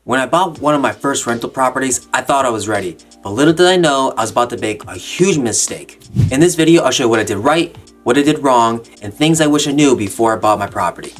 When I bought one of my first rental properties, I thought I was ready, but little did I know I was about to make a huge mistake. In this video, I'll show you what I did right, what I did wrong, and things I wish I knew before I bought my property.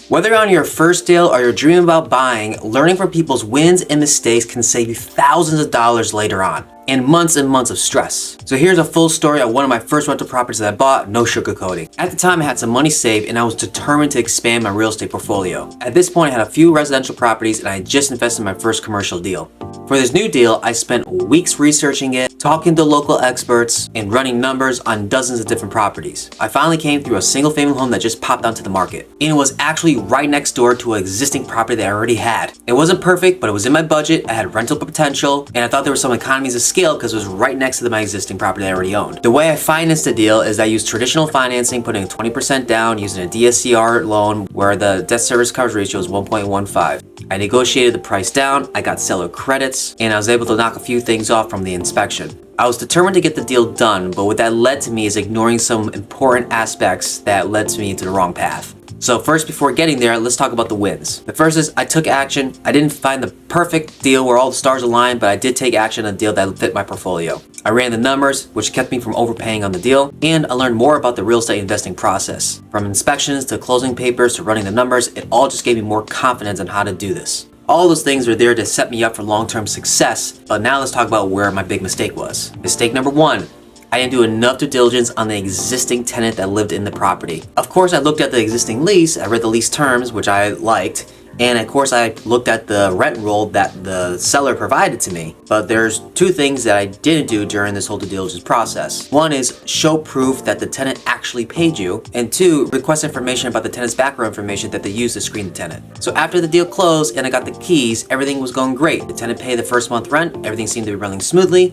Whether you're on your first deal or you're dreaming about buying, learning from people's wins and mistakes can save you thousands of dollars later on, and months of stress. So here's a full story of one of my first rental properties that I bought, no sugarcoating. At the time, I had some money saved and I was determined to expand my real estate portfolio. At this point, I had a few residential properties and I had just invested in my first commercial deal. For this new deal, I spent weeks researching it, talking to local experts, and running numbers on dozens of different properties. I finally came through a single family home that just popped onto the market. And it was actually right next door to an existing property that I already had. It wasn't perfect, but it was in my budget, I had rental potential, and I thought there were some economies of scale because it was right next to my existing property that I already owned. The way I financed the deal is I used traditional financing, putting 20% down using a DSCR loan where the debt service coverage ratio is 1.15. I negotiated the price down, I got seller credits, and I was able to knock a few things off from the inspection. I was determined to get the deal done, but what that led to me is ignoring some important aspects that led to me into the wrong path. So first, before getting there, let's talk about the wins. The first is I took action. I didn't find the perfect deal where all the stars aligned, but I did take action on a deal that fit my portfolio. I ran the numbers, which kept me from overpaying on the deal, and I learned more about the real estate investing process. From inspections to closing papers to running the numbers, it all just gave me more confidence on how to do this. All those things were there to set me up for long-term success, but now let's talk about where my big mistake was. Mistake number one. I didn't do enough due diligence on the existing tenant that lived in the property. Of course, I looked at the existing lease, I read the lease terms, which I liked, and of course I looked at the rent roll that the seller provided to me. But there's two things that I didn't do during this whole due diligence process. One is show proof that the tenant actually paid you, and two, request information about the tenant's background information that they used to screen the tenant. So after the deal closed and I got the keys, everything was going great. The tenant paid the first month rent, everything seemed to be running smoothly,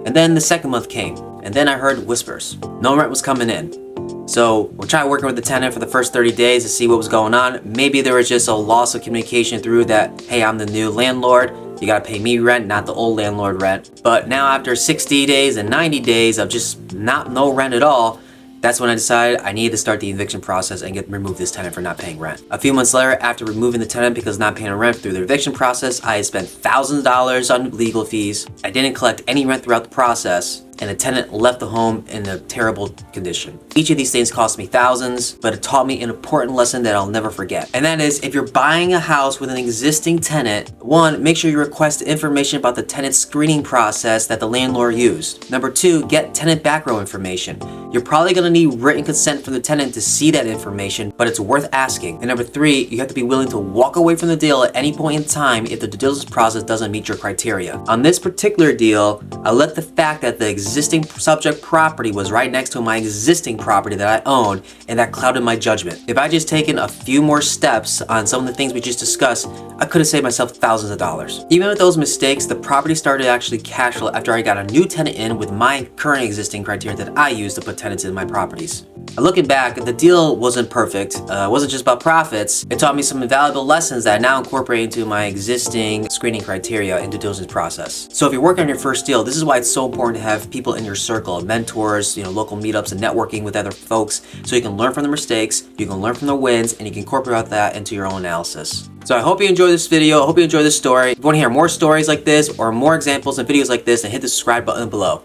and then the second month came. And then I heard whispers. No rent was coming in. So we're trying working with the tenant for the first 30 days to see what was going on. Maybe there was just a loss of communication through that, hey, I'm the new landlord, you gotta pay me rent, not the old landlord rent. But now after 60 days and 90 days of just no rent at all, that's when I decided I needed to start the eviction process and remove this tenant for not paying rent. A few months later, after removing the tenant because not paying rent through the eviction process, I had spent thousands of dollars on legal fees. I didn't collect any rent throughout the process, and the tenant left the home in a terrible condition. Each of these things cost me thousands, but it taught me an important lesson that I'll never forget. And that is, if you're buying a house with an existing tenant, one, make sure you request information about the tenant screening process that the landlord used. Number two, get tenant background information. You're probably gonna need written consent from the tenant to see that information, but it's worth asking. And number three, you have to be willing to walk away from the deal at any point in time if the due diligence process doesn't meet your criteria. On this particular deal, I let the fact that the existing subject property was right next to my existing property that I owned, and that clouded my judgment. If I just taken a few more steps on some of the things we just discussed, I could have saved myself thousands of dollars. Even with those mistakes, the property started to actually cash flow after I got a new tenant in with my current existing criteria that I use to put tenants in my properties. Looking back, the deal wasn't perfect. It wasn't just about profits. It taught me some invaluable lessons that I now incorporate into my existing screening criteria and due diligence process. So if you're working on your first deal, this is why it's so important to have people in your circle, mentors, local meetups and networking with other folks, so you can learn from the mistakes, you can learn from the wins, and you can incorporate that into your own analysis. So I hope you enjoyed this video. I hope you enjoyed this story. If you want to hear more stories like this or more examples and videos like this, then hit the subscribe button below.